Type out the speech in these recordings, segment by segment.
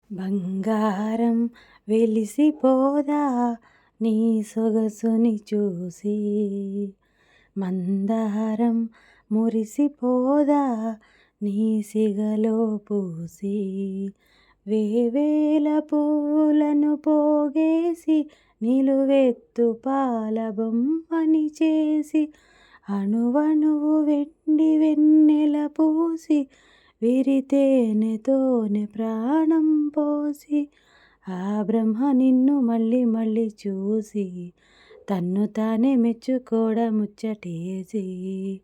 బంగారం వెలిసిపోదా నీ సొగసుని చూసి, మందారం మురిసిపోదా నీ సిగలో పూసి, వేవేల పువ్వులను పోగేసి నిలువెత్తు పాల బొమ్మని చేసి, అణువణువు వెండి వెన్నెల పూసి, విరితేనెతోనే ప్రాణం పోసి, ఆ బ్రహ్మ నిన్ను మళ్ళీ మళ్ళీ చూసి, తన్ను తానే మెచ్చుకోవడం ముచ్చటేసి,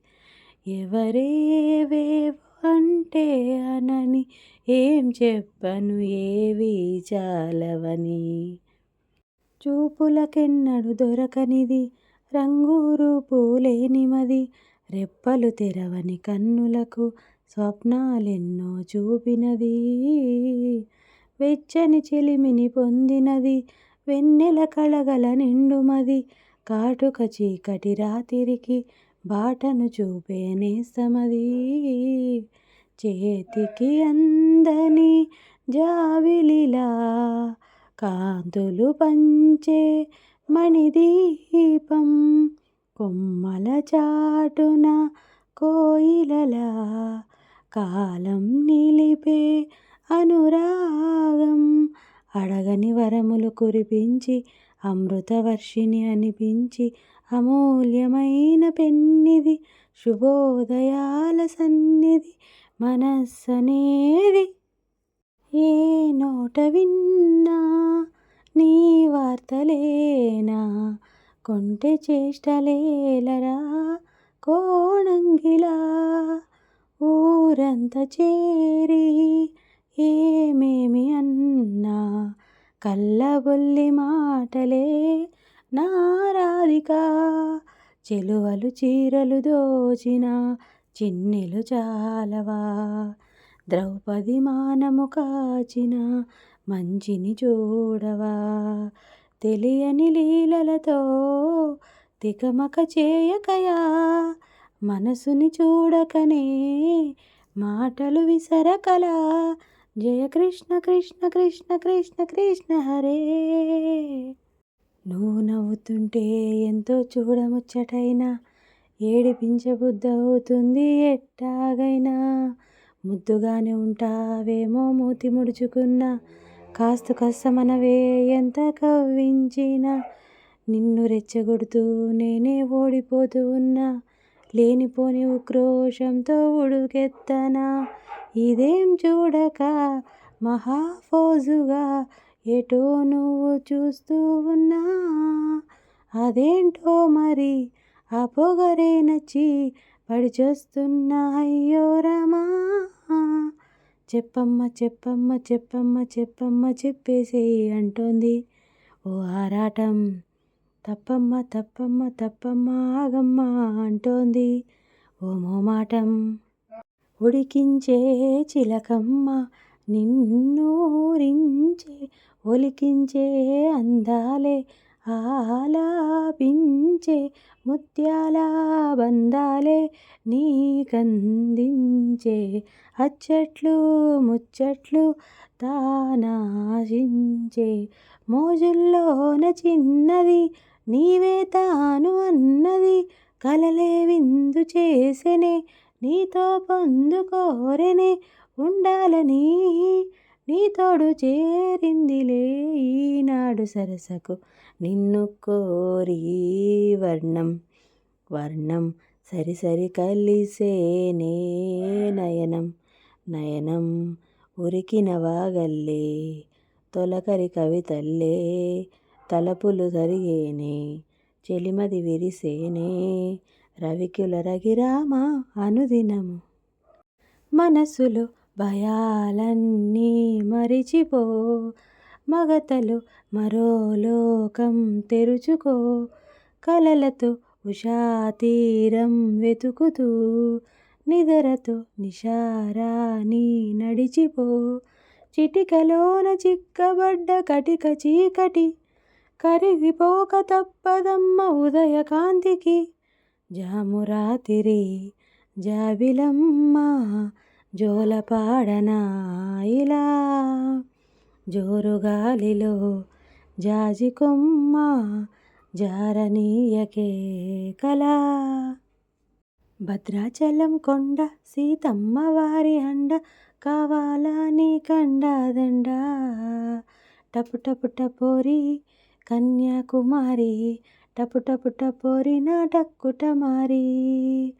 ఎవరేవేవో అంటే అనని, ఏం చెప్పను ఏవి చాలవని, చూపులకెన్నడు దొరకనిది రంగు రూపు లేనిమది, రెప్పలు తెరవని కన్నులకు స్వప్నాలెన్నో చూపినది, వెచ్చని చెలిమిని పొందినది వెన్నెల కళగల నిండుమది, కాటుక చీకటి రాతిరికి బాటను చూపే నేస్తమది, చేతికి అందని జాబిలిలా కాంతులు పంచే మణిదీపం, కొమ్మల చాటున కోయిలలా కాలం నిలిపే అనురాగం, అడగని వరములు కురిపించి అమృతవర్షిణి అనిపించి, అమూల్యమైన పెన్నిది శుభోదయాల సన్నిధి మనస్సనేది, ఏ నోట విన్నా నీ వార్తలేనా, కొంటె చేష్టలేలరా కోణంగిలా, ఊరంత చేరి ఏమేమి అన్నా కల్లబొల్లి మాటలే నా రాధిక, చెలువలు చీరలు దోచిన చిన్నెలు చాలవా, ద్రౌపది మానము కాచిన మంచిని చూడవా, తెలియని లీలలతో తికమక చేయకయా, మనసుని చూడకనే మాటలు విసరకలా, జయ కృష్ణ కృష్ణ కృష్ణ కృష్ణ కృష్ణ హరే. నువ్వు నవ్వుతుంటే ఎంతో చూడముచ్చటైనా, ఏడిపించబుద్ధవుతుంది ఎట్టాగైనా, ముద్దుగానే ఉంటావేమో మూతి ముడుచుకున్నా, కాస్త కస్తమనవే ఎంత కవ్వించినా, నిన్ను రెచ్చగొడుతూ నేనే ఓడిపోతూ ఉన్నా, లేనిపోని ఉక్రోషంతో ఉడుకెత్తనా, ఇదేం చూడక మహాఫోజుగా ఎటో నువ్వు చూస్తూ ఉన్నా, అదేంటో మరి ఆ పొగరే నచ్చి పడిచొస్తున్నా అయ్యో రామా, చెప్పమ్మ చెప్పమ్మ చెప్పమ్మ చెప్పమ్మ చెప్పేసేయ్ అంటోంది ఓ ఆరాటం, తప్పమ్మ తప్పమ్మ తప్పమ్మ ఆగమ్మ అంటోంది ఓ మోమాటం, ఉడికించే చిలకమ్మ నిన్నూరించే ఒలికించే అందాలే ఆలాపించే, ముత్యాల బంధాలే నీకందించే, అచ్చట్లు ముచ్చట్లు తానాశించే, మోజుల్లోన చిన్నది నీవే తాను అన్నది, కలలే విందు చేసెనే నీతో పొందుకోరెనే, ఉండాలని నీ తోడు చేరిందిలే ఈనాడు సరసకు నిన్ను కోరి, వర్ణం వర్ణం సరి సరి కలిసేనే, నయనం నయనం ఉరికిన వాగల్లే, తొలకరి కవితల్లే తలపులు తరిగేనే, చెలిమది విరిసేనే రవికుల రగిరామ అనుదినము, మనసులో భయాలన్నీ మరిచిపో, మగతలో మరో లోకం తెరుచుకో, కలలతో ఉషాతీరం వెతుకుతూ నిదరతో నిషారాని నడిచిపో, చిటికలోన చిక్కబడ్డ కటిక చీకటి కరిగిపోక తప్పదమ్మ ఉదయకాంతికి, జామురాతిరి జాబిలమ్మ జోలపాడనా ఇలా, జోరుగాలిలో జాజి కొమ్మ జారనీయకే కలా. భద్రాచలం కొండ సీతమ్మ వారి అండ కావాలా నీ కండదండ. టపు టపు టపోరి కన్యాకుమారి టపు టపు టపోరి నా టక్కుటమారి.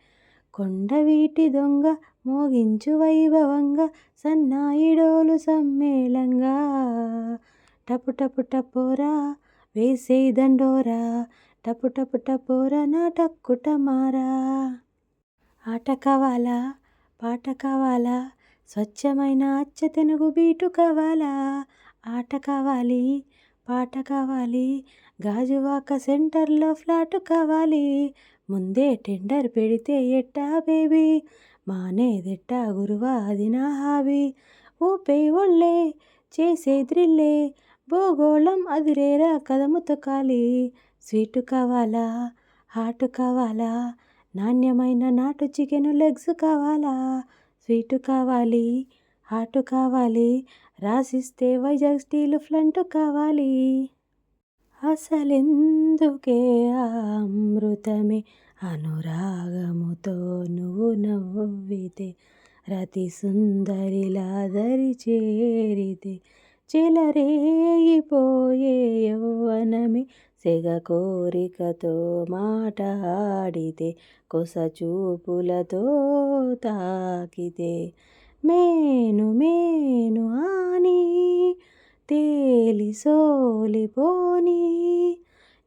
కొండవీటి దొంగ మోగించు వైభవంగా సన్నాయిడోలు సమ్మేళంగా. టపు టపు టపోరా వేసే దండోరా టపు టపు టపోరా నా టక్కుటమారా. ఆట కావాలా పాట కావాలా స్వచ్ఛమైన అచ్చ తెనుగు బీటు కావాలా. ఆట కావాలి పాట కావాలి గాజువాక సెంటర్లో ఫ్లాట్ కావాలి. ముందే టెండర్ పెడితే ఎట్టా బేబీ మానేదెట్టా గురువా అది నా హాబీ. ఊపే ఒళ్ళే చేసే ద్రిల్లే భూగోళం అదిరేరా కదముతో కాలి. స్వీటు కావాలా హాటు కావాలా నాణ్యమైన నాటు చికెను లెగ్స్ కావాలా. స్వీటు కావాలి హాటు కావాలి రాసిస్తే వైజాగ్ స్టీలు ఫ్లంట్ కావాలి. అసలెందుకే ఆ అమృతమే అనురాగముతో నువ్వు నవ్వితే రతి సుందరిలా దరి చేరితే చెలరేగిపోయే యవ్వనమే సెగ కోరికతో మాటాడితే కొస చూపులతో తాకితే మేను మేను ఆని తేలి సోలిపోని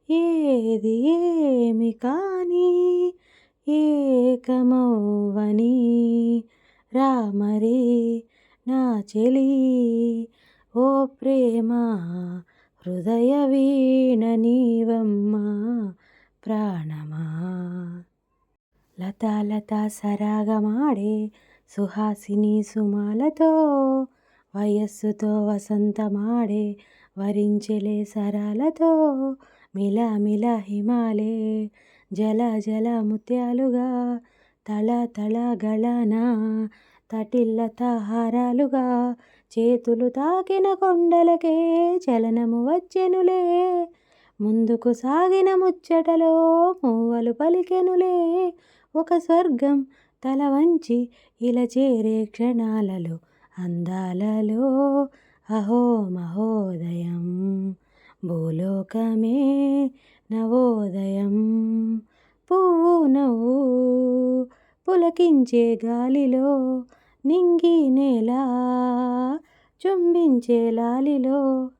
ఏది ఏమి కానీ ఏకమవ్వని రామరి నా చెలి ఓ ప్రేమ హృదయ వీణ నీవమ్మ ప్రాణమా. లతా లతా సరాగమాడే సుహాసిని సుమాలతో వయస్సుతో వసంతమాడే వరించెలే సరాలతో మిలా మిలా హిమాలే జల జల ముత్యాలుగా తళ తళ గళన తటిల్లత హారాలుగా చేతులు తాకిన కొండలకే చలనము వచ్చెనులే. ముందుకు సాగిన ముచ్చటలో మూవలు పలికెనులే. ఒక స్వర్గం తల వంచి ఇలా చేరే క్షణాలలో అందాలలో అహో మహోదయం భూలోకమే నవోదయం. పువ్వు నవ్వు పులకించే గాలిలో నింగి నేల చుంబించే లాలిలో